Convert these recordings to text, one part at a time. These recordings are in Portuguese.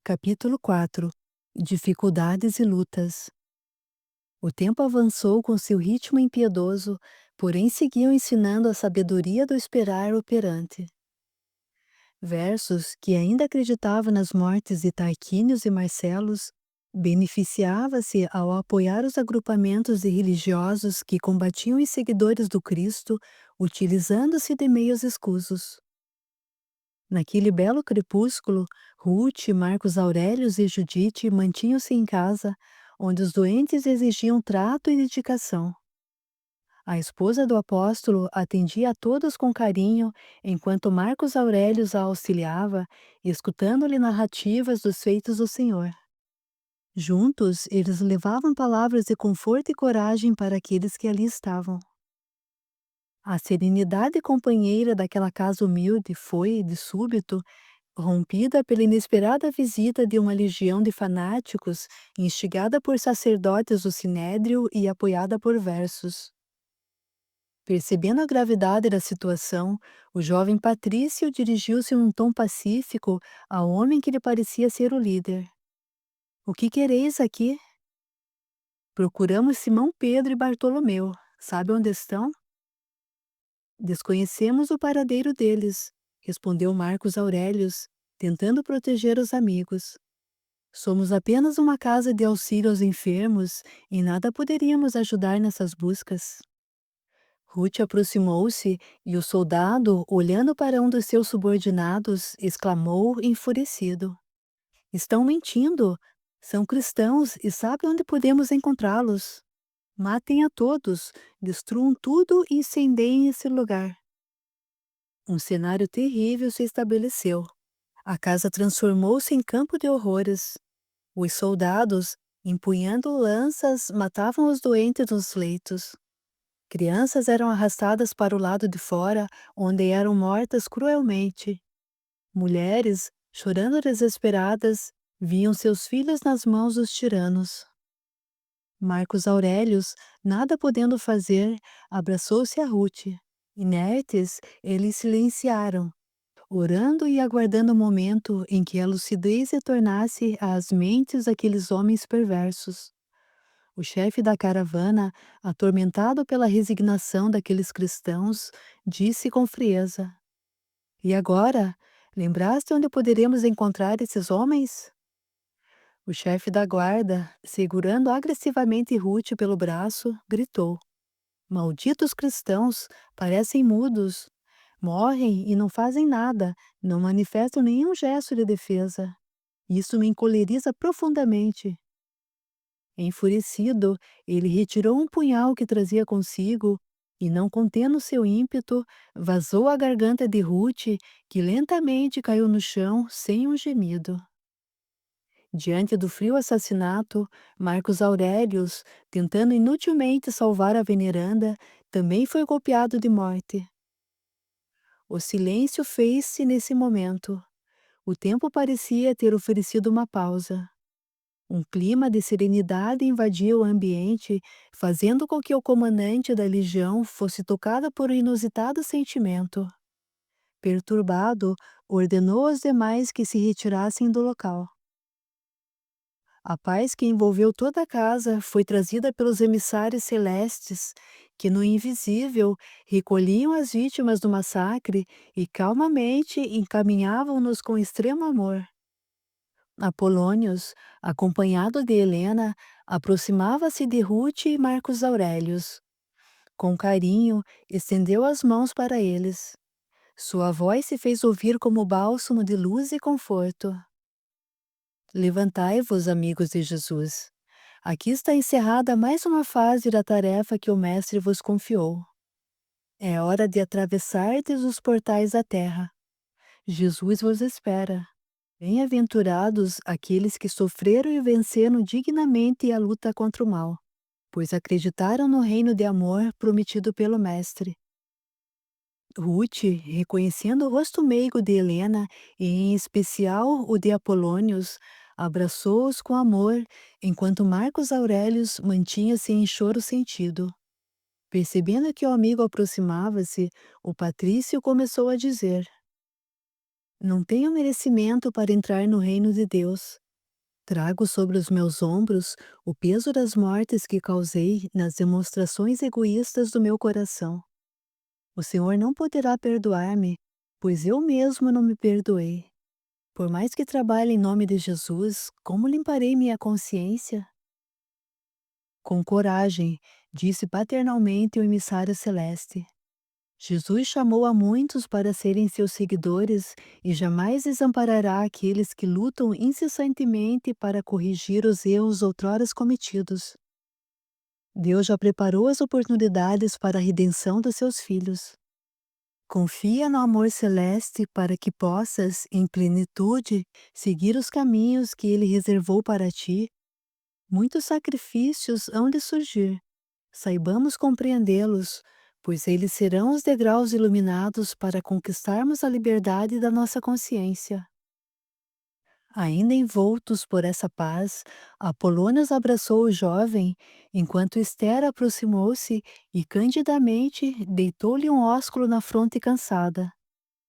Capítulo 4. Dificuldades e lutas. O tempo avançou com seu ritmo impiedoso, porém seguiam ensinando a sabedoria do esperar operante. Versos que ainda acreditava nas mortes de Tarquínios e Marcelos, beneficiava-se ao apoiar os agrupamentos de religiosos que combatiam os seguidores do Cristo, utilizando-se de meios escusos. Naquele belo crepúsculo, Ruth, Marcos Aurelius e Judite mantinham-se em casa, onde os doentes exigiam trato e dedicação. A esposa do apóstolo atendia a todos com carinho, enquanto Marcos Aurelius a auxiliava, escutando-lhe narrativas dos feitos do Senhor. Juntos, eles levavam palavras de conforto e coragem para aqueles que ali estavam. A serenidade companheira daquela casa humilde foi, de súbito, rompida pela inesperada visita de uma legião de fanáticos, instigada por sacerdotes do sinédrio e apoiada por versos. Percebendo a gravidade da situação, o jovem patrício dirigiu-se em um tom pacífico ao homem que lhe parecia ser o líder. "O que quereis aqui?" "Procuramos Simão Pedro e Bartolomeu. Sabe onde estão?" "Desconhecemos o paradeiro deles", respondeu Marcos Aurelius, tentando proteger os amigos. "Somos apenas uma casa de auxílio aos enfermos e nada poderíamos ajudar nessas buscas." Ruth aproximou-se e o soldado, olhando para um dos seus subordinados, exclamou enfurecido: "Estão mentindo! São cristãos e sabem onde podemos encontrá-los. Matem a todos, destruam tudo e incendeiem esse lugar." Um cenário terrível se estabeleceu. A casa transformou-se em campo de horrores. Os soldados, empunhando lanças, matavam os doentes nos leitos. Crianças eram arrastadas para o lado de fora, onde eram mortas cruelmente. Mulheres, chorando desesperadas, viam seus filhos nas mãos dos tiranos. Marcos Aurelius, nada podendo fazer, abraçou-se a Ruth. Inertes, eles silenciaram, orando e aguardando o momento em que a lucidez retornasse às mentes daqueles homens perversos. O chefe da caravana, atormentado pela resignação daqueles cristãos, disse com frieza: "E agora? Lembraste onde poderemos encontrar esses homens?" O chefe da guarda, segurando agressivamente Ruth pelo braço, gritou: "Malditos cristãos! Parecem mudos. Morrem e não fazem nada, não manifestam nenhum gesto de defesa. Isso me encoleriza profundamente." Enfurecido, ele retirou um punhal que trazia consigo e, não contendo seu ímpeto, vazou a garganta de Ruth, que lentamente caiu no chão sem um gemido. Diante do frio assassinato, Marcos Aurelius, tentando inutilmente salvar a veneranda, também foi golpeado de morte. O silêncio fez-se nesse momento. O tempo parecia ter oferecido uma pausa. Um clima de serenidade invadia o ambiente, fazendo com que o comandante da legião fosse tocado por um inusitado sentimento. Perturbado, ordenou aos demais que se retirassem do local. A paz que envolveu toda a casa foi trazida pelos emissários celestes, que no invisível recolhiam as vítimas do massacre e calmamente encaminhavam-nos com extremo amor. Apolônios, acompanhado de Helena, aproximava-se de Ruth e Marcos Aurelius. Com carinho, estendeu as mãos para eles. Sua voz se fez ouvir como bálsamo de luz e conforto. "Levantai-vos, amigos de Jesus. Aqui está encerrada mais uma fase da tarefa que o Mestre vos confiou. É hora de atravessardes os portais da terra. Jesus vos espera. Bem-aventurados aqueles que sofreram e venceram dignamente a luta contra o mal, pois acreditaram no reino de amor prometido pelo Mestre." Ruth, reconhecendo o rosto meigo de Helena e em especial o de Apolônios, abraçou-os com amor, enquanto Marcos Aurelius mantinha-se em choro sentido. Percebendo que o amigo aproximava-se, o patrício começou a dizer: Não tenho merecimento para entrar no reino de Deus. Trago sobre os meus ombros o peso das mortes que causei nas demonstrações egoístas do meu coração. O Senhor não poderá perdoar-me, pois eu mesmo não me perdoei. Por mais que trabalhe em nome de Jesus, como limparei minha consciência? Com coragem, disse paternalmente o emissário celeste. Jesus chamou a muitos para serem seus seguidores e jamais desamparará aqueles que lutam incessantemente para corrigir os erros outroras cometidos. Deus já preparou as oportunidades para a redenção dos seus filhos. Confia no amor celeste para que possas, em plenitude, seguir os caminhos que ele reservou para ti. Muitos sacrifícios hão de surgir. Saibamos compreendê-los, pois eles serão os degraus iluminados para conquistarmos a liberdade da nossa consciência. Ainda envoltos por essa paz, Apolônios abraçou o jovem, enquanto Esther aproximou-se e candidamente deitou-lhe um ósculo na fronte cansada.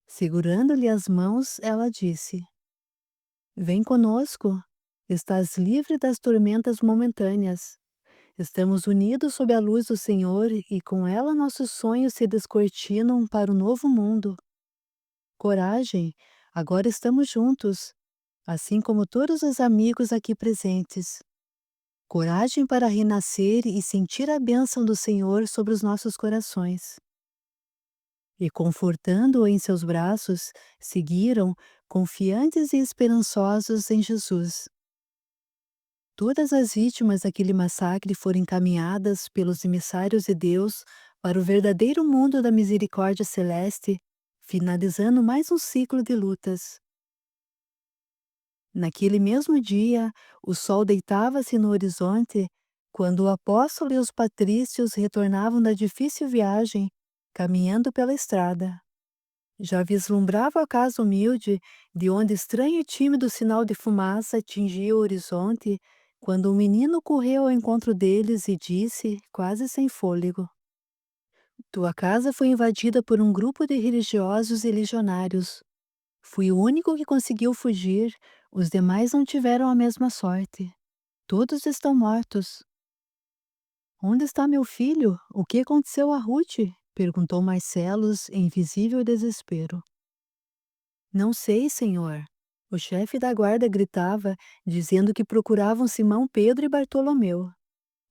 Segurando-lhe as mãos, ela disse: Vem conosco, estás livre das tormentas momentâneas. Estamos unidos sob a luz do Senhor e com ela nossos sonhos se descortinam para o novo mundo. Coragem, agora estamos juntos, assim como todos os amigos aqui presentes. Coragem para renascer e sentir a bênção do Senhor sobre os nossos corações. E confortando-o em seus braços, seguiram, confiantes e esperançosos em Jesus. Todas as vítimas daquele massacre foram encaminhadas pelos emissários de Deus para o verdadeiro mundo da misericórdia celeste, finalizando mais um ciclo de lutas. Naquele mesmo dia, o sol deitava-se no horizonte, quando o apóstolo e os patrícios retornavam da difícil viagem, caminhando pela estrada. Já vislumbrava a casa humilde, de onde estranho e tímido sinal de fumaça atingia o horizonte, quando um menino correu ao encontro deles e disse, quase sem fôlego: Tua casa foi invadida por um grupo de religiosos e legionários. Fui o único que conseguiu fugir, os demais não tiveram a mesma sorte. Todos estão mortos. Onde está meu filho? O que aconteceu a Ruth? Perguntou Marcelos em visível desespero. Não sei, senhor. O chefe da guarda gritava, dizendo que procuravam Simão Pedro e Bartolomeu.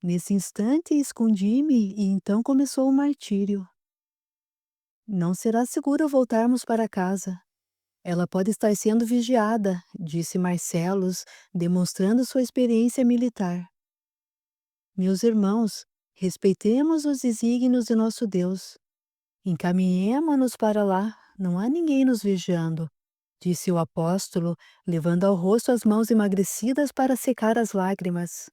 Nesse instante escondi-me e então começou o martírio. Não será seguro voltarmos para casa. Ela pode estar sendo vigiada, disse Marcelos, demonstrando sua experiência militar. Meus irmãos, respeitemos os desígnios de nosso Deus. Encaminhemo-nos para lá, não há ninguém nos vigiando, disse o apóstolo, levando ao rosto as mãos emagrecidas para secar as lágrimas.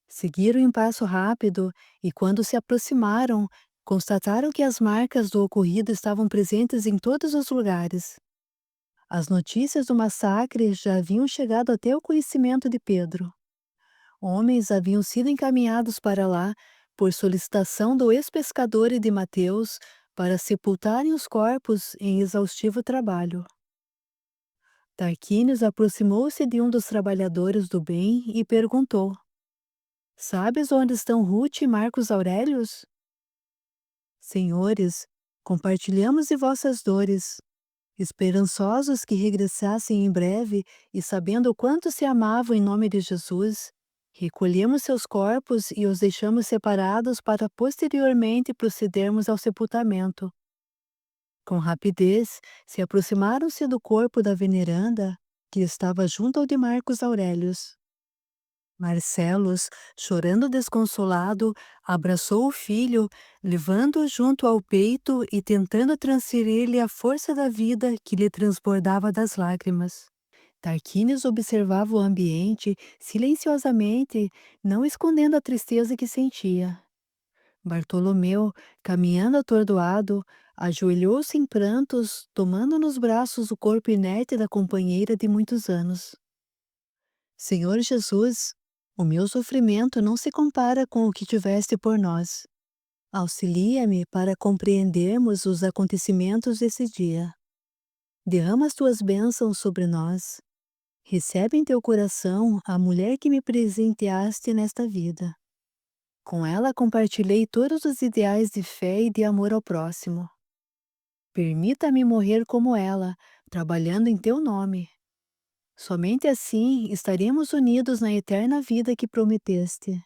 Seguiram em passo rápido e, quando se aproximaram, constataram que as marcas do ocorrido estavam presentes em todos os lugares. As notícias do massacre já haviam chegado até o conhecimento de Pedro. Homens haviam sido encaminhados para lá por solicitação do ex-pescador e de Mateus para sepultarem os corpos em exaustivo trabalho. Tarquínios aproximou-se de um dos trabalhadores do bem e perguntou: Sabes onde estão Ruth e Marcos Aurelius? Senhores, compartilhamos de vossas dores. Esperançosos que regressassem em breve e sabendo o quanto se amavam em nome de Jesus, recolhemos seus corpos e os deixamos separados para posteriormente procedermos ao sepultamento. Com rapidez, se aproximaram-se do corpo da veneranda, que estava junto ao de Marcos Aurelius. Marcelos, chorando desconsolado, abraçou o filho, levando-o junto ao peito e tentando transferir-lhe a força da vida que lhe transbordava das lágrimas. Tarquínios observava o ambiente silenciosamente, não escondendo a tristeza que sentia. Bartolomeu, caminhando atordoado, ajoelhou-se em prantos, tomando nos braços o corpo inerte da companheira de muitos anos. Senhor Jesus, o meu sofrimento não se compara com o que tiveste por nós. Auxilia-me para compreendermos os acontecimentos desse dia. Derrama as tuas bênçãos sobre nós. Recebe em teu coração a mulher que me presenteaste nesta vida. Com ela compartilhei todos os ideais de fé e de amor ao próximo. Permita-me morrer como ela, trabalhando em teu nome. Somente assim estaremos unidos na eterna vida que prometeste.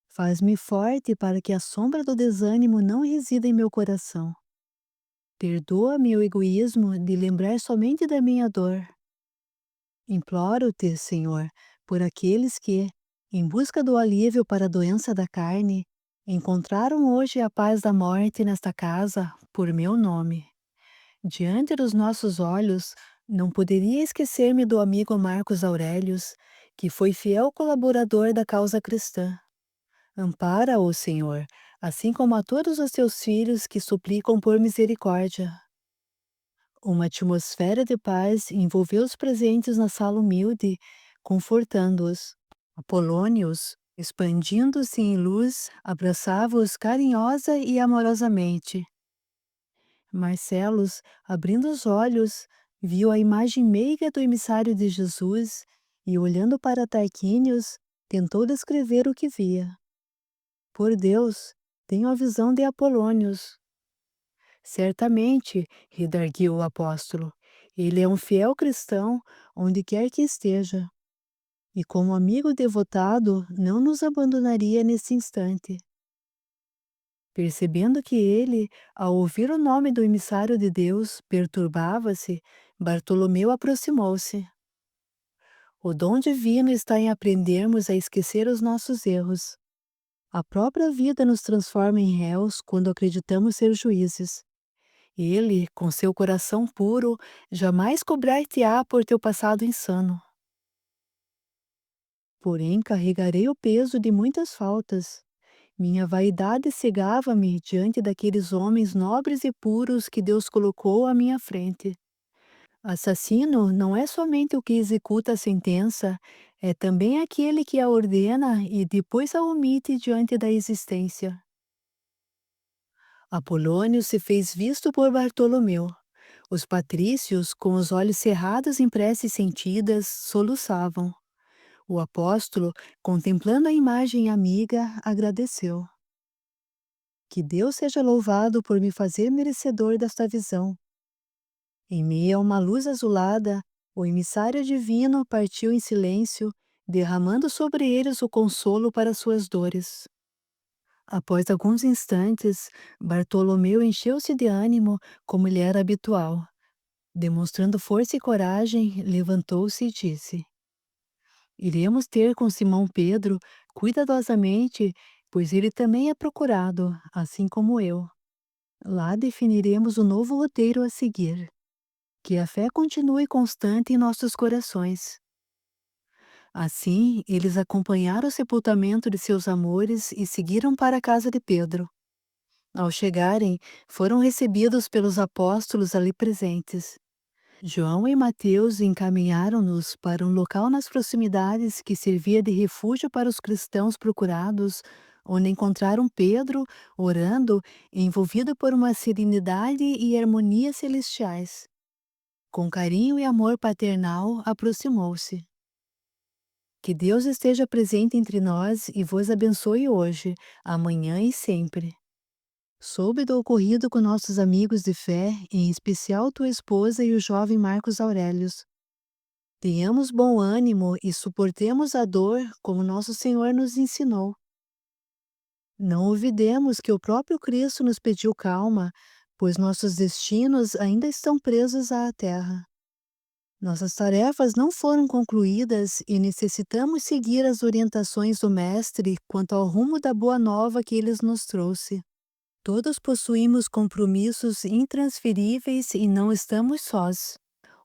Faz-me forte para que a sombra do desânimo não resida em meu coração. Perdoa-me o egoísmo de lembrar somente da minha dor. Imploro-te, Senhor, por aqueles que, em busca do alívio para a doença da carne, encontraram hoje a paz da morte nesta casa por meu nome. Diante dos nossos olhos, não poderia esquecer-me do amigo Marcos Aurelius, que foi fiel colaborador da causa cristã. Ampara-o, Senhor, assim como a todos os teus filhos que suplicam por misericórdia. Uma atmosfera de paz envolveu os presentes na sala humilde, confortando-os. Apolônios, expandindo-se em luz, abraçava-os carinhosa e amorosamente. Marcelos, abrindo os olhos, viu a imagem meiga do emissário de Jesus e, olhando para Tarquínios, tentou descrever o que via. Por Deus, tenho a visão de Apolônios. Certamente, redarguiu o apóstolo, ele é um fiel cristão onde quer que esteja, e como amigo devotado não nos abandonaria nesse instante. Percebendo que ele, ao ouvir o nome do emissário de Deus, perturbava-se, Bartolomeu aproximou-se. O dom divino está em aprendermos a esquecer os nossos erros. A própria vida nos transforma em réus quando acreditamos ser juízes. Ele, com seu coração puro, jamais cobrar-te-á por teu passado insano. Porém, carregarei o peso de muitas faltas. Minha vaidade cegava-me diante daqueles homens nobres e puros que Deus colocou à minha frente. Assassino não é somente o que executa a sentença, é também aquele que a ordena e depois a omite diante da existência. Apolônio se fez visto por Bartolomeu. Os patrícios, com os olhos cerrados em preces sentidas, soluçavam. O apóstolo, contemplando a imagem amiga, agradeceu. Que Deus seja louvado por me fazer merecedor desta visão. Em meio a uma luz azulada, o emissário divino partiu em silêncio, derramando sobre eles o consolo para suas dores. Após alguns instantes, Bartolomeu encheu-se de ânimo, como lhe era habitual. Demonstrando força e coragem, levantou-se e disse: Iremos ter com Simão Pedro cuidadosamente, pois ele também é procurado, assim como eu. Lá definiremos o novo roteiro a seguir. Que a fé continue constante em nossos corações. Assim, eles acompanharam o sepultamento de seus amores e seguiram para a casa de Pedro. Ao chegarem, foram recebidos pelos apóstolos ali presentes. João e Mateus encaminharam-nos para um local nas proximidades que servia de refúgio para os cristãos procurados, onde encontraram Pedro orando, envolvido por uma serenidade e harmonia celestiais. Com carinho e amor paternal, aproximou-se. Que Deus esteja presente entre nós e vos abençoe hoje, amanhã e sempre. Soube do ocorrido com nossos amigos de fé, em especial tua esposa e o jovem Marcos Aurelius. Tenhamos bom ânimo e suportemos a dor como nosso Senhor nos ensinou. Não olvidemos que o próprio Cristo nos pediu calma, pois nossos destinos ainda estão presos à terra. Nossas tarefas não foram concluídas e necessitamos seguir as orientações do Mestre quanto ao rumo da boa nova que ele nos trouxe. Todos possuímos compromissos intransferíveis e não estamos sós.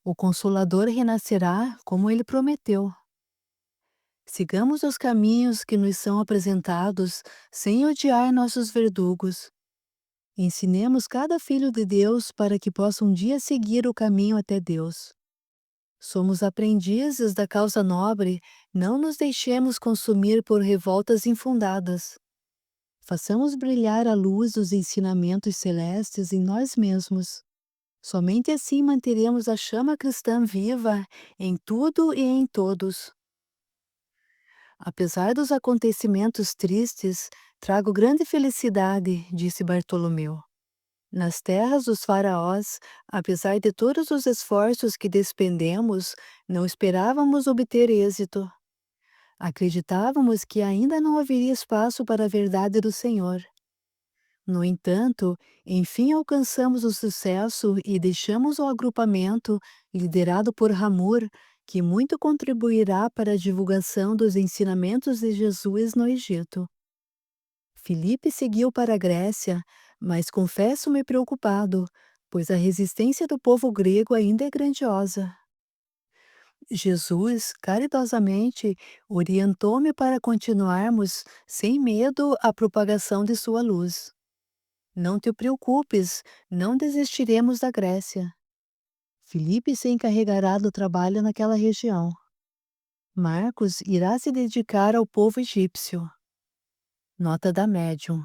O Consolador renascerá como ele prometeu. Sigamos os caminhos que nos são apresentados sem odiar nossos verdugos. Ensinemos cada filho de Deus para que possa um dia seguir o caminho até Deus. Somos aprendizes da causa nobre, não nos deixemos consumir por revoltas infundadas. Façamos brilhar a luz dos ensinamentos celestes em nós mesmos. Somente assim manteremos a chama cristã viva em tudo e em todos. Apesar dos acontecimentos tristes, trago grande felicidade, disse Bartolomeu. Nas terras dos faraós, apesar de todos os esforços que despendemos, não esperávamos obter êxito. Acreditávamos que ainda não haveria espaço para a verdade do Senhor. No entanto, enfim alcançamos o sucesso e deixamos o agrupamento, liderado por Ramur, que muito contribuirá para a divulgação dos ensinamentos de Jesus no Egito. Filipe seguiu para a Grécia, mas confesso-me preocupado, pois a resistência do povo grego ainda é grandiosa. Jesus, caridosamente, orientou-me para continuarmos sem medo a propagação de sua luz. Não te preocupes, não desistiremos da Grécia. Filipe se encarregará do trabalho naquela região. Marcos irá se dedicar ao povo egípcio. Nota da médium.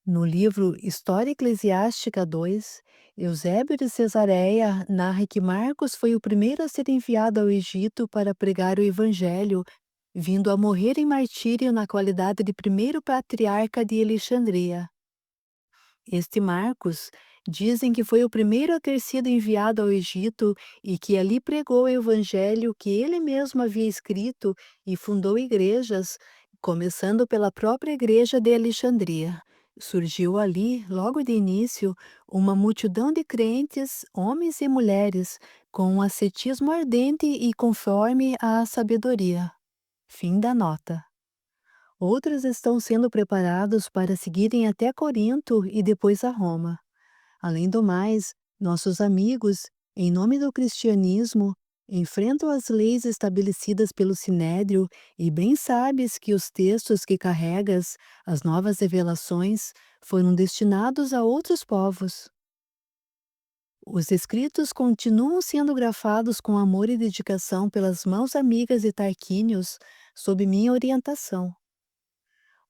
No livro História Eclesiástica 2, Eusébio de Cesareia narra que Marcos foi o primeiro a ser enviado ao Egito para pregar o Evangelho, vindo a morrer em martírio na qualidade de primeiro patriarca de Alexandria. Este Marcos dizem que foi o primeiro a ter sido enviado ao Egito e que ali pregou o evangelho que ele mesmo havia escrito e fundou igrejas, começando pela própria igreja de Alexandria. Surgiu ali, logo de início, uma multidão de crentes, homens e mulheres, com um ascetismo ardente e conforme à sabedoria. Fim da nota. Outros estão sendo preparados para seguirem até Corinto e depois a Roma. Além do mais, nossos amigos, em nome do cristianismo, enfrentam as leis estabelecidas pelo Sinédrio e bem sabes que os textos que carregas, as novas revelações, foram destinados a outros povos. Os escritos continuam sendo grafados com amor e dedicação pelas mãos amigas de Tarquínios, sob minha orientação.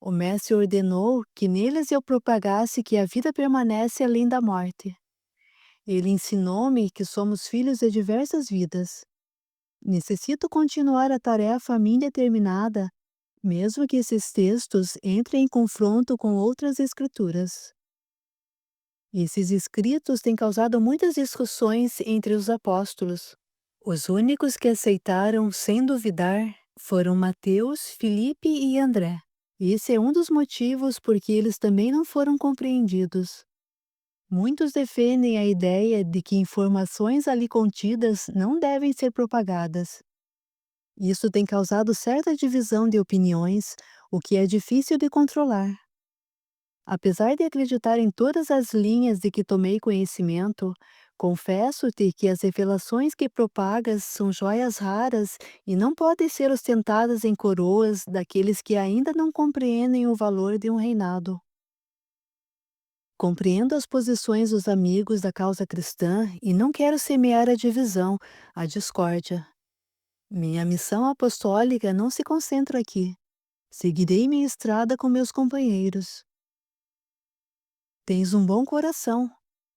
O mestre ordenou que neles eu propagasse que a vida permanece além da morte. Ele ensinou-me que somos filhos de diversas vidas. Necessito continuar a tarefa a mim determinada, mesmo que esses textos entrem em confronto com outras escrituras. Esses escritos têm causado muitas discussões entre os apóstolos. Os únicos que aceitaram sem duvidar foram Mateus, Filipe e André. Esse é um dos motivos por que eles também não foram compreendidos. Muitos defendem a ideia de que informações ali contidas não devem ser propagadas. Isso tem causado certa divisão de opiniões, o que é difícil de controlar. Apesar de acreditar em todas as linhas de que tomei conhecimento, confesso-te que as revelações que propagas são joias raras e não podem ser ostentadas em coroas daqueles que ainda não compreendem o valor de um reinado. Compreendo as posições dos amigos da causa cristã e não quero semear a divisão, a discórdia. Minha missão apostólica não se concentra aqui. Seguirei minha estrada com meus companheiros. Tens um bom coração.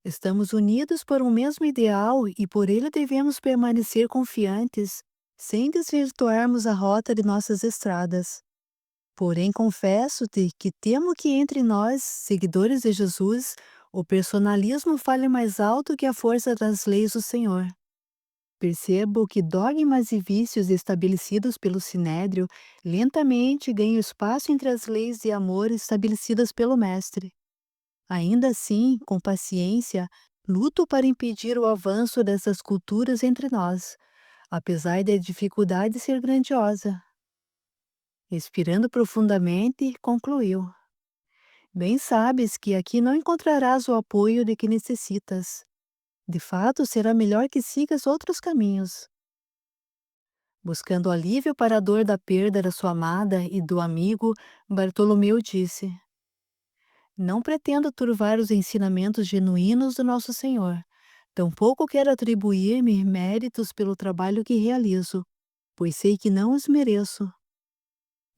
Estamos unidos por um mesmo ideal e por ele devemos permanecer confiantes, sem desvirtuarmos a rota de nossas estradas. Porém, confesso-te que temo que entre nós, seguidores de Jesus, o personalismo fale mais alto que a força das leis do Senhor. Percebo que dogmas e vícios estabelecidos pelo Sinédrio lentamente ganham espaço entre as leis de amor estabelecidas pelo Mestre. Ainda assim, com paciência, luto para impedir o avanço dessas culturas entre nós, apesar da dificuldade ser grandiosa. Respirando profundamente, concluiu: Bem sabes que aqui não encontrarás o apoio de que necessitas. De fato, será melhor que sigas outros caminhos. Buscando alívio para a dor da perda da sua amada e do amigo, Bartolomeu disse: Não pretendo turvar os ensinamentos genuínos do nosso Senhor. Tampouco quero atribuir-me méritos pelo trabalho que realizo, pois sei que não os mereço.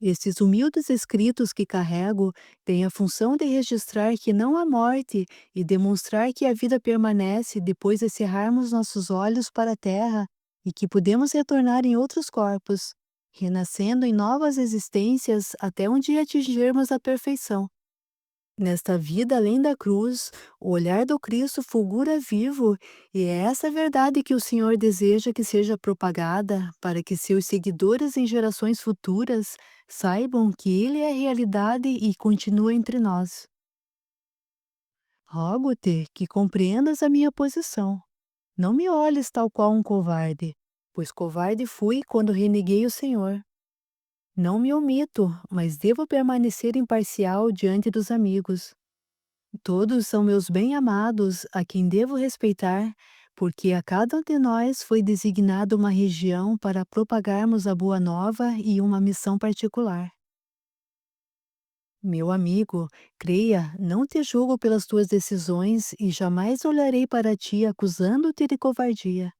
Estes humildes escritos que carrego têm a função de registrar que não há morte e demonstrar que a vida permanece depois de cerrarmos nossos olhos para a terra e que podemos retornar em outros corpos, renascendo em novas existências até um dia atingirmos a perfeição. Nesta vida além da cruz, o olhar do Cristo fulgura vivo, e é essa verdade que o Senhor deseja que seja propagada para que seus seguidores em gerações futuras saibam que Ele é realidade e continua entre nós. Rogo-te que compreendas a minha posição. Não me olhes tal qual um covarde, pois covarde fui quando reneguei o Senhor. Não me omito, mas devo permanecer imparcial diante dos amigos. Todos são meus bem-amados, a quem devo respeitar, porque a cada um de nós foi designada uma região para propagarmos a boa nova e uma missão particular. Meu amigo, creia, não te julgo pelas tuas decisões e jamais olharei para ti acusando-te de covardia.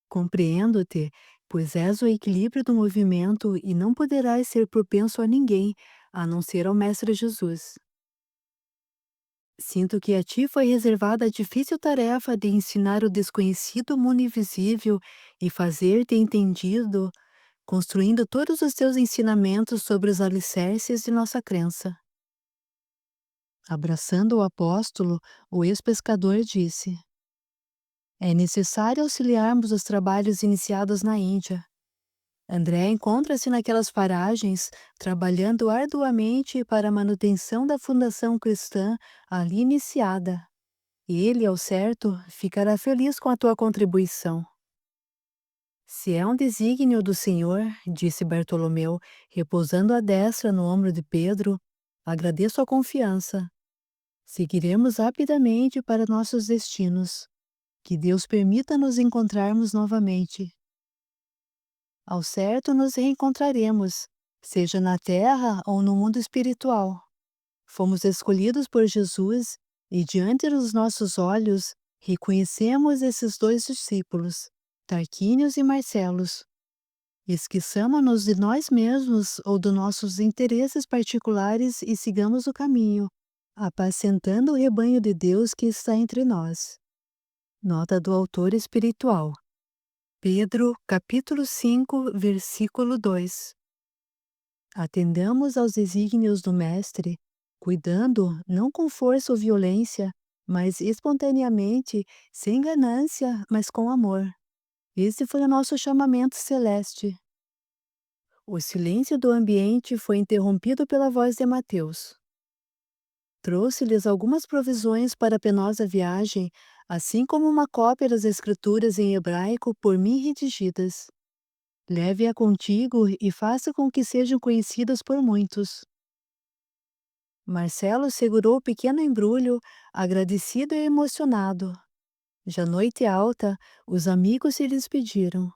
Compreendo-te, pois és o equilíbrio do movimento e não poderás ser propenso a ninguém, a não ser ao Mestre Jesus. Sinto que a ti foi reservada a difícil tarefa de ensinar o desconhecido mundo invisível e fazer-te entendido, construindo todos os teus ensinamentos sobre os alicerces de nossa crença. Abraçando o apóstolo, o ex-pescador disse: é necessário auxiliarmos os trabalhos iniciados na Índia. André encontra-se naquelas paragens, trabalhando arduamente para a manutenção da fundação cristã ali iniciada. Ele, ao certo, ficará feliz com a tua contribuição. Se é um desígnio do Senhor, disse Bartolomeu, repousando a destra no ombro de Pedro, agradeço a confiança. Seguiremos rapidamente para nossos destinos. Que Deus permita nos encontrarmos novamente. Ao certo, nos reencontraremos, seja na terra ou no mundo espiritual. Fomos escolhidos por Jesus e, diante dos nossos olhos, reconhecemos esses dois discípulos, Tarquínios e Marcelos. Esqueçamo-nos de nós mesmos ou dos nossos interesses particulares e sigamos o caminho, apacentando o rebanho de Deus que está entre nós. Nota do autor espiritual. Pedro, capítulo 5, versículo 2. Atendamos aos desígnios do Mestre, cuidando não com força ou violência, mas espontaneamente, sem ganância, mas com amor. Esse foi o nosso chamamento celeste. O silêncio do ambiente foi interrompido pela voz de Mateus. Trouxe-lhes algumas provisões para a penosa viagem, assim como uma cópia das Escrituras em hebraico por mim redigidas. Leve-a contigo e faça com que sejam conhecidas por muitos. Marcelo segurou o pequeno embrulho, agradecido e emocionado. Já noite alta, os amigos se despediram.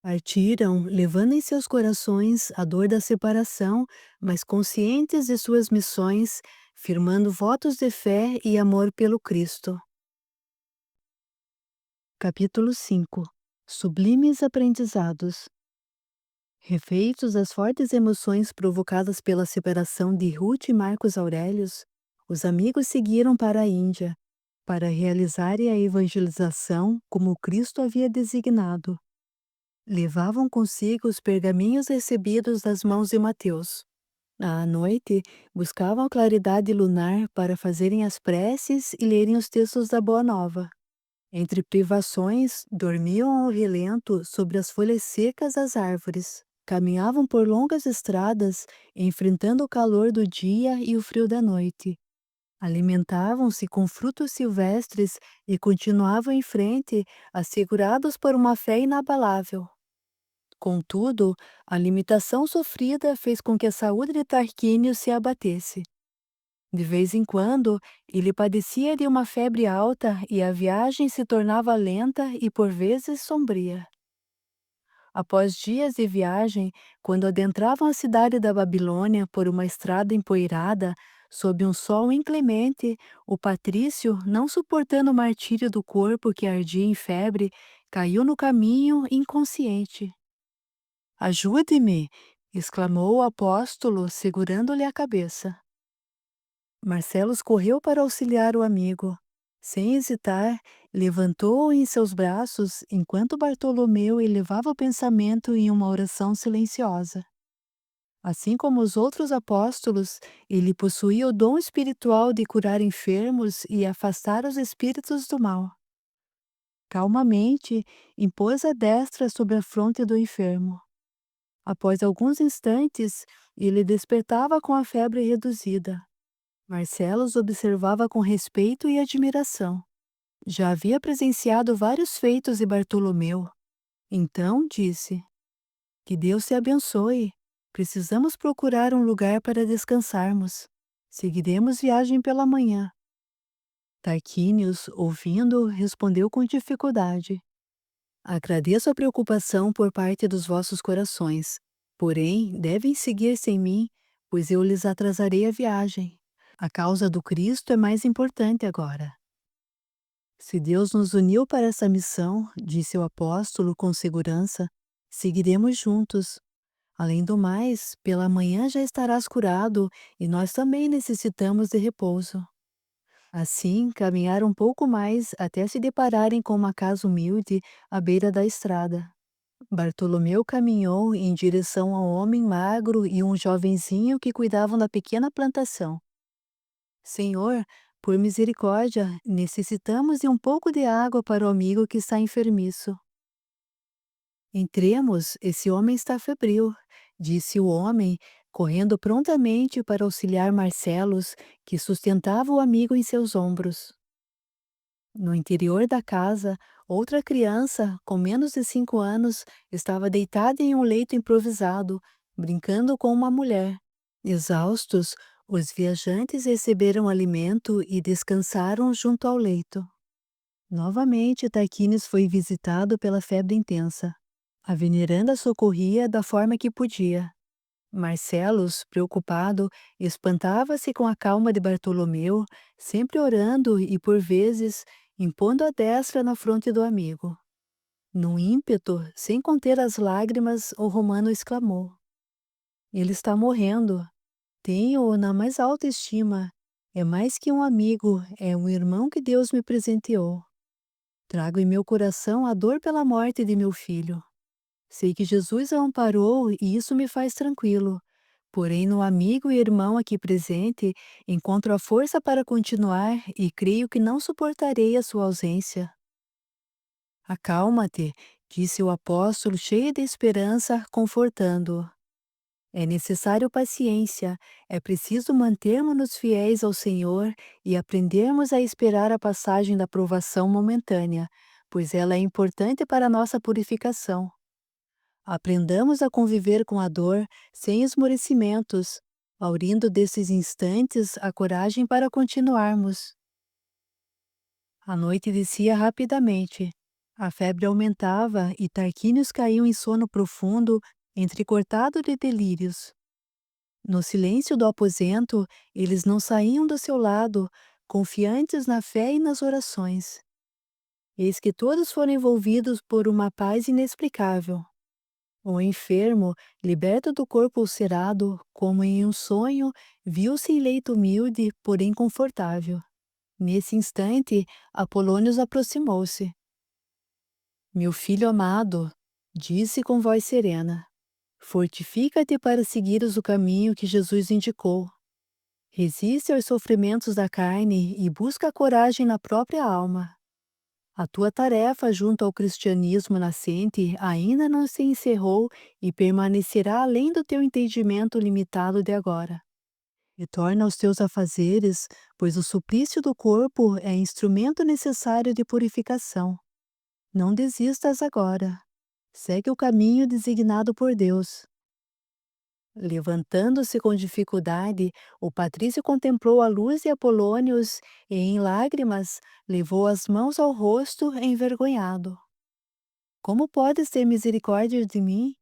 Partiram, levando em seus corações a dor da separação, mas conscientes de suas missões, firmando votos de fé e amor pelo Cristo. Capítulo 5. Sublimes aprendizados. Refeitos das fortes emoções provocadas pela separação de Ruth e Marcos Aurelius, os amigos seguiram para a Índia, para realizarem a evangelização como Cristo havia designado. Levavam consigo os pergaminhos recebidos das mãos de Mateus. À noite, buscavam a claridade lunar para fazerem as preces e lerem os textos da Boa Nova. Entre privações, dormiam ao relento sobre as folhas secas das árvores. Caminhavam por longas estradas, enfrentando o calor do dia e o frio da noite. Alimentavam-se com frutos silvestres e continuavam em frente, assegurados por uma fé inabalável. Contudo, a limitação sofrida fez com que a saúde de Tarquínio se abatesse. De vez em quando, ele padecia de uma febre alta e a viagem se tornava lenta e por vezes sombria. Após dias de viagem, quando adentravam a cidade da Babilônia por uma estrada empoeirada, sob um sol inclemente, o patrício, não suportando o martírio do corpo que ardia em febre, caiu no caminho inconsciente. Ajude-me! exclamou o apóstolo, segurando-lhe a cabeça. Marcelos correu para auxiliar o amigo. Sem hesitar, levantou-o em seus braços enquanto Bartolomeu elevava o pensamento em uma oração silenciosa. Assim como os outros apóstolos, ele possuía o dom espiritual de curar enfermos e afastar os espíritos do mal. Calmamente, impôs a destra sobre a fronte do enfermo. Após alguns instantes, ele despertava com a febre reduzida. Marcelos observava com respeito e admiração. Já havia presenciado vários feitos de Bartolomeu. Então disse: Que Deus te abençoe. Precisamos procurar um lugar para descansarmos. Seguiremos viagem pela manhã. Tarquínios, ouvindo, respondeu com dificuldade: Agradeço a preocupação por parte dos vossos corações. Porém, devem seguir sem mim, pois eu lhes atrasarei a viagem. A causa do Cristo é mais importante agora. Se Deus nos uniu para essa missão, disse o apóstolo com segurança, seguiremos juntos. Além do mais, pela manhã já estarás curado e nós também necessitamos de repouso. Assim, caminharam um pouco mais até se depararem com uma casa humilde à beira da estrada. Bartolomeu caminhou em direção ao homem magro e um jovenzinho que cuidavam da pequena plantação. Senhor, por misericórdia, necessitamos de um pouco de água para o amigo que está enfermiço. Entremos, esse homem está febril, disse o homem, correndo prontamente para auxiliar Marcelos, que sustentava o amigo em seus ombros. No interior da casa, outra criança, com menos de 5 anos, estava deitada em um leito improvisado, brincando com uma mulher. Exaustos, os viajantes receberam alimento e descansaram junto ao leito. Novamente, Tarquínios foi visitado pela febre intensa. A veneranda socorria da forma que podia. Marcelos, preocupado, espantava-se com a calma de Bartolomeu, sempre orando e, por vezes, impondo a destra na fronte do amigo. Num ímpeto, sem conter as lágrimas, o romano exclamou: Ele está morrendo. Tenho-o na mais alta estima. É mais que um amigo, é um irmão que Deus me presenteou. Trago em meu coração a dor pela morte de meu filho. Sei que Jesus o amparou e isso me faz tranquilo. Porém, no amigo e irmão aqui presente, encontro a força para continuar e creio que não suportarei a sua ausência. Acalma-te, disse o apóstolo cheio de esperança, confortando-o. É necessário paciência, é preciso mantermos-nos fiéis ao Senhor e aprendermos a esperar a passagem da provação momentânea, pois ela é importante para a nossa purificação. Aprendamos a conviver com a dor sem esmorecimentos, aurindo desses instantes a coragem para continuarmos. A noite descia rapidamente. A febre aumentava e Tarquínios caiu em sono profundo, entrecortado de delírios. No silêncio do aposento, eles não saíam do seu lado, confiantes na fé e nas orações. Eis que todos foram envolvidos por uma paz inexplicável. O enfermo, liberto do corpo ulcerado, como em um sonho, viu-se em leito humilde, porém confortável. Nesse instante, Apolônios aproximou-se. Meu filho amado, disse com voz serena, fortifica-te para seguires o caminho que Jesus indicou. Resiste aos sofrimentos da carne e busca a coragem na própria alma. A tua tarefa junto ao cristianismo nascente ainda não se encerrou e permanecerá além do teu entendimento limitado de agora. Retorna aos teus afazeres, pois o suplício do corpo é instrumento necessário de purificação. Não desistas agora. Segue o caminho designado por Deus. Levantando-se com dificuldade, o patrício contemplou a luz de Apolônios e, em lágrimas, levou as mãos ao rosto envergonhado. Como podes ter misericórdia de mim?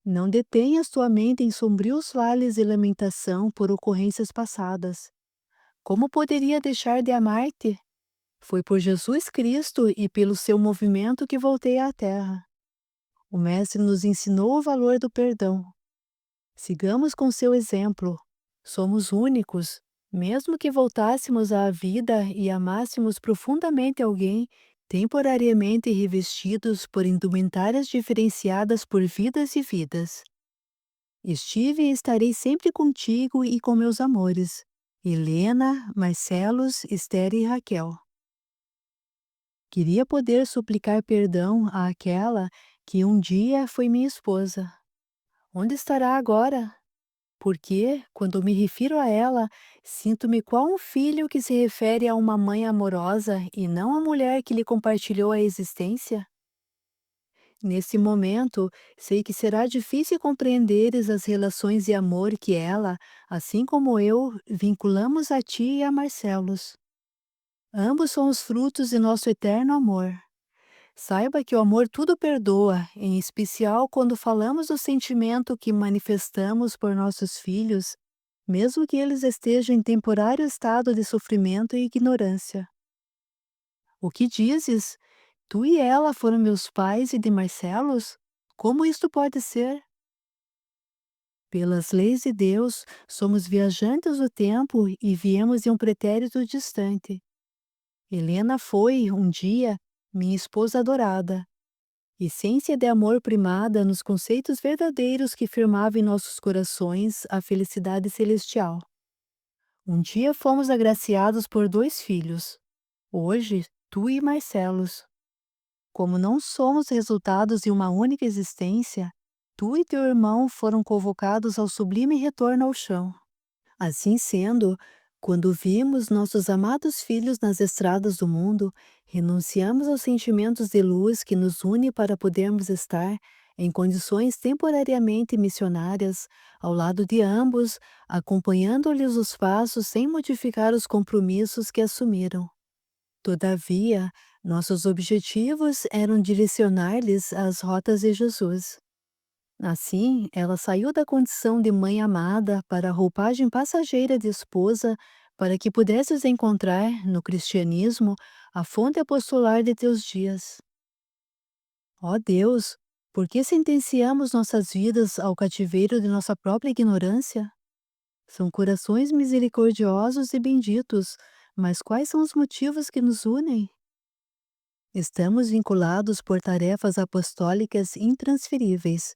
Não detenhas tua mente em sombrios vales de lamentação por ocorrências passadas. Como poderia deixar de amar-te? Foi por Jesus Cristo e pelo seu movimento que voltei à terra. O Mestre nos ensinou o valor do perdão. Sigamos com seu exemplo. Somos únicos. Mesmo que voltássemos à vida e amássemos profundamente alguém, temporariamente revestidos por indumentárias diferenciadas por vidas e vidas. Estive e estarei sempre contigo e com meus amores. Helena, Marcelos, Esther e Raquel. Queria poder suplicar perdão àquela que um dia foi minha esposa. Onde estará agora? Porque, quando me refiro a ela, sinto-me qual um filho que se refere a uma mãe amorosa e não a mulher que lhe compartilhou a existência. Nesse momento, sei que será difícil compreenderes as relações de amor que ela, assim como eu, vinculamos a ti e a Marcelos. Ambos são os frutos de nosso eterno amor. Saiba que o amor tudo perdoa, em especial quando falamos do sentimento que manifestamos por nossos filhos, mesmo que eles estejam em temporário estado de sofrimento e ignorância. O que dizes? Tu e ela foram meus pais e de Marcelos? Como isto pode ser? Pelas leis de Deus, somos viajantes do tempo e viemos de um pretérito distante. Helena foi, um dia, minha esposa adorada, essência de amor primada nos conceitos verdadeiros que firmavam em nossos corações a felicidade celestial. Um dia fomos agraciados por 2 filhos. Hoje, tu e Marcelos. Como não somos resultados de uma única existência, tu e teu irmão foram convocados ao sublime retorno ao chão. Assim sendo, quando vimos nossos amados filhos nas estradas do mundo, renunciamos aos sentimentos de luz que nos une para podermos estar, em condições temporariamente missionárias, ao lado de ambos, acompanhando-lhes os passos sem modificar os compromissos que assumiram. Todavia, nossos objetivos eram direcionar-lhes as rotas de Jesus. Assim, ela saiu da condição de mãe amada para a roupagem passageira de esposa, para que pudesses encontrar, no cristianismo, a fonte apostolar de teus dias. Ó Deus, por que sentenciamos nossas vidas ao cativeiro de nossa própria ignorância? São corações misericordiosos e benditos, mas quais são os motivos que nos unem? Estamos vinculados por tarefas apostólicas intransferíveis.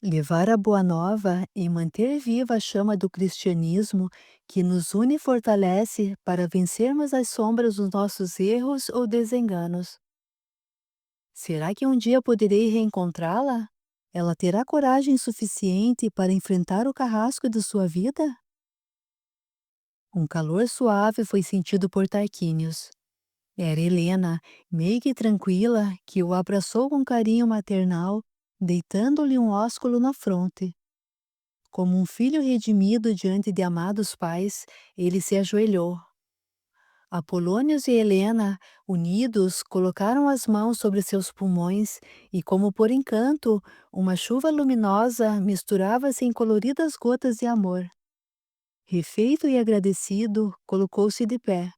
Levar a boa nova e manter viva a chama do cristianismo que nos une e fortalece para vencermos as sombras dos nossos erros ou desenganos. Será que um dia poderei reencontrá-la? Ela terá coragem suficiente para enfrentar o carrasco de sua vida? Um calor suave foi sentido por Tarquínios. Era Helena, meiga e tranquila, que o abraçou com carinho maternal, deitando-lhe um ósculo na fronte. Como um filho redimido diante de amados pais, ele se ajoelhou. Apolônios e Helena, unidos, colocaram as mãos sobre seus pulmões e, como por encanto, uma chuva luminosa misturava-se em coloridas gotas de amor. Refeito e agradecido, colocou-se de pé.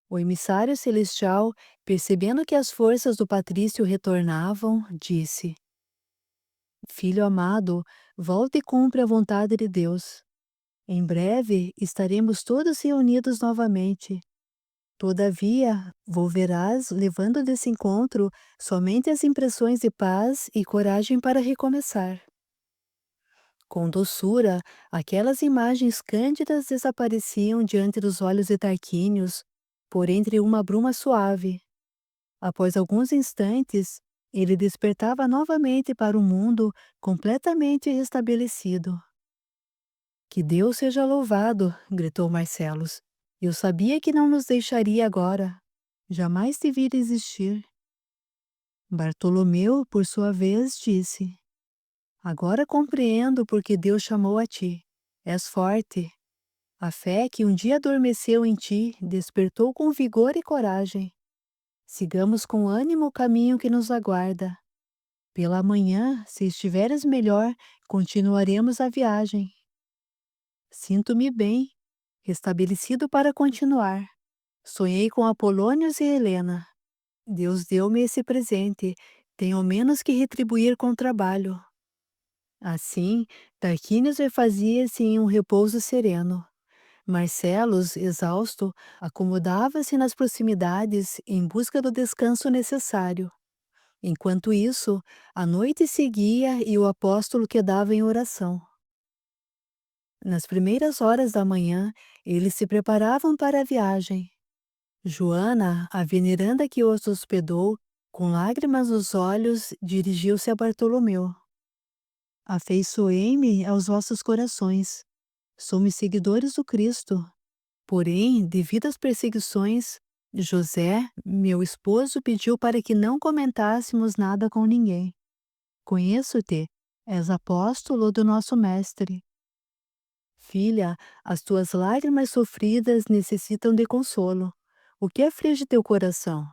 O emissário celestial, percebendo que as forças do patrício retornavam, disse: Filho amado, volte e cumpre a vontade de Deus. Em breve estaremos todos reunidos novamente. Todavia, volverás levando desse encontro somente as impressões de paz e coragem para recomeçar. Com doçura, aquelas imagens cândidas desapareciam diante dos olhos de Tarquínios, por entre uma bruma suave. Após alguns instantes, ele despertava novamente para o mundo completamente restabelecido. Que Deus seja louvado, gritou Marcelos. Eu sabia que não nos deixaria agora. Jamais te vi desistir. Bartolomeu, por sua vez, disse: Agora compreendo por que Deus chamou a ti. És forte. A fé que um dia adormeceu em ti despertou com vigor e coragem. Sigamos com ânimo o caminho que nos aguarda. Pela manhã, se estiveres melhor, continuaremos a viagem. Sinto-me bem, restabelecido para continuar. Sonhei com Apolônios e Helena. Deus deu-me esse presente. tenho menos que retribuir com trabalho. Assim, Tarquínios refazia-se em um repouso sereno. Marcelos, exausto, acomodava-se nas proximidades em busca do descanso necessário. Enquanto isso, a noite seguia e o apóstolo quedava em oração. Nas primeiras horas da manhã, eles se preparavam para a viagem. Joana, a veneranda que os hospedou, com lágrimas nos olhos, dirigiu-se a Bartolomeu. Afeiçoei-me aos vossos corações. Somos seguidores do Cristo. Porém, devido às perseguições, José, meu esposo, pediu para que não comentássemos nada com ninguém. Conheço-te, és apóstolo do nosso Mestre. Filha, as tuas lágrimas sofridas necessitam de consolo. O que aflige teu coração?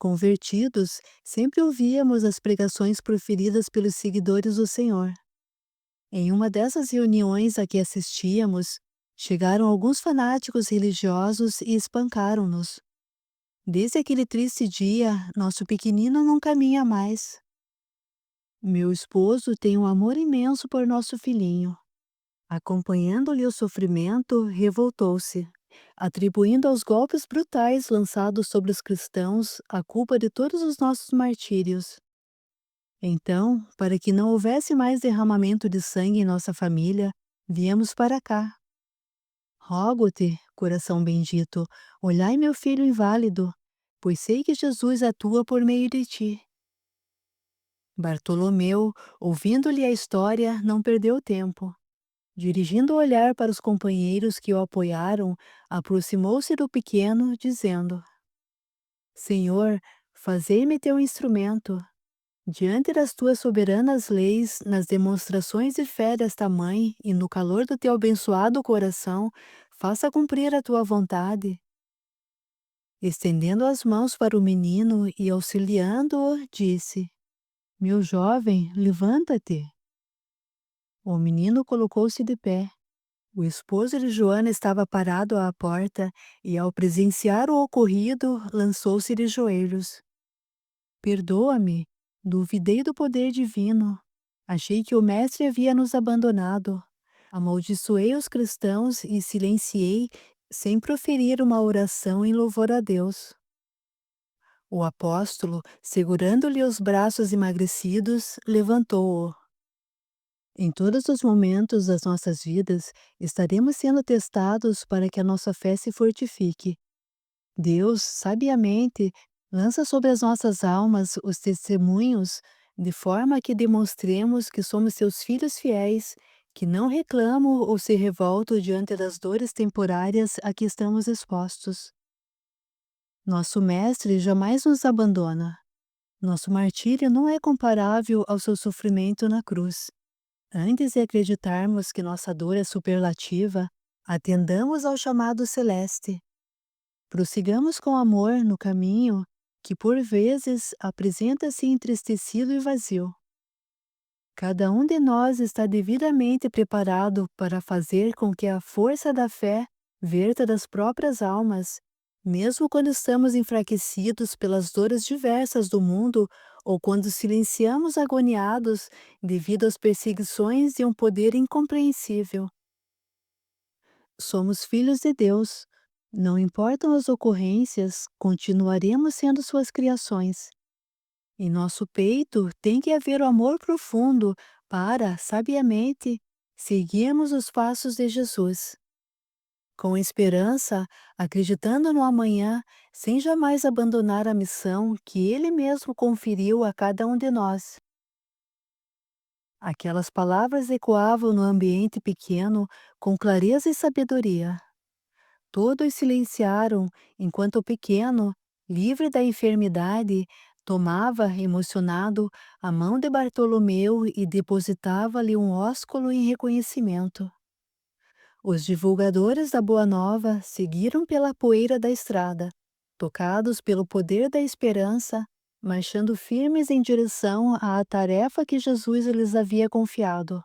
Convertidos, sempre ouvíamos as pregações proferidas pelos seguidores do Senhor. Em uma dessas reuniões a que assistíamos, chegaram alguns fanáticos religiosos e espancaram-nos. Desde aquele triste dia, nosso pequenino não caminha mais. Meu esposo tem um amor imenso por nosso filhinho. Acompanhando-lhe o sofrimento, revoltou-se, atribuindo aos golpes brutais lançados sobre os cristãos a culpa de todos os nossos martírios. Então, para que não houvesse mais derramamento de sangue em nossa família, viemos para cá. Rogo-te, coração bendito, olhai meu filho inválido, pois sei que Jesus atua por meio de ti. Bartolomeu, ouvindo-lhe a história, não perdeu tempo. Dirigindo o olhar para os companheiros que o apoiaram, aproximou-se do pequeno, dizendo: Senhor, fazei-me teu instrumento. Diante das tuas soberanas leis, nas demonstrações de fé desta mãe e no calor do teu abençoado coração, faça cumprir a tua vontade. Estendendo as mãos para o menino e auxiliando-o, disse: Meu jovem, levanta-te. O menino colocou-se de pé. O esposo de Joana estava parado à porta e, ao presenciar o ocorrido, lançou-se de joelhos. Perdoa-me, duvidei do poder divino. Achei que o Mestre havia nos abandonado. Amaldiçoei os cristãos e silenciei, sem proferir uma oração em louvor a Deus. O apóstolo, segurando-lhe os braços emagrecidos, levantou-o. Em todos os momentos das nossas vidas, estaremos sendo testados para que a nossa fé se fortifique. Deus, sabiamente, lança sobre as nossas almas os testemunhos, de forma que demonstremos que somos seus filhos fiéis, que não reclamam ou se revoltam diante das dores temporárias a que estamos expostos. Nosso Mestre jamais nos abandona. Nosso martírio não é comparável ao seu sofrimento na cruz. Antes de acreditarmos que nossa dor é superlativa, atendamos ao chamado celeste. Prossigamos com amor no caminho que, por vezes, apresenta-se entristecido e vazio. Cada um de nós está devidamente preparado para fazer com que a força da fé verta das próprias almas, mesmo quando estamos enfraquecidos pelas dores diversas do mundo ou quando silenciamos agoniados devido às perseguições de um poder incompreensível. Somos filhos de Deus. Não importam as ocorrências, continuaremos sendo suas criações. Em nosso peito tem que haver o amor profundo para, sabiamente, seguirmos os passos de Jesus. Com esperança, acreditando no amanhã, sem jamais abandonar a missão que Ele mesmo conferiu a cada um de nós. Aquelas palavras ecoavam no ambiente pequeno com clareza e sabedoria. Todos silenciaram enquanto o pequeno, livre da enfermidade, tomava, emocionado, a mão de Bartolomeu e depositava-lhe um ósculo em reconhecimento. Os divulgadores da Boa Nova seguiram pela poeira da estrada, tocados pelo poder da esperança, marchando firmes em direção à tarefa que Jesus lhes havia confiado.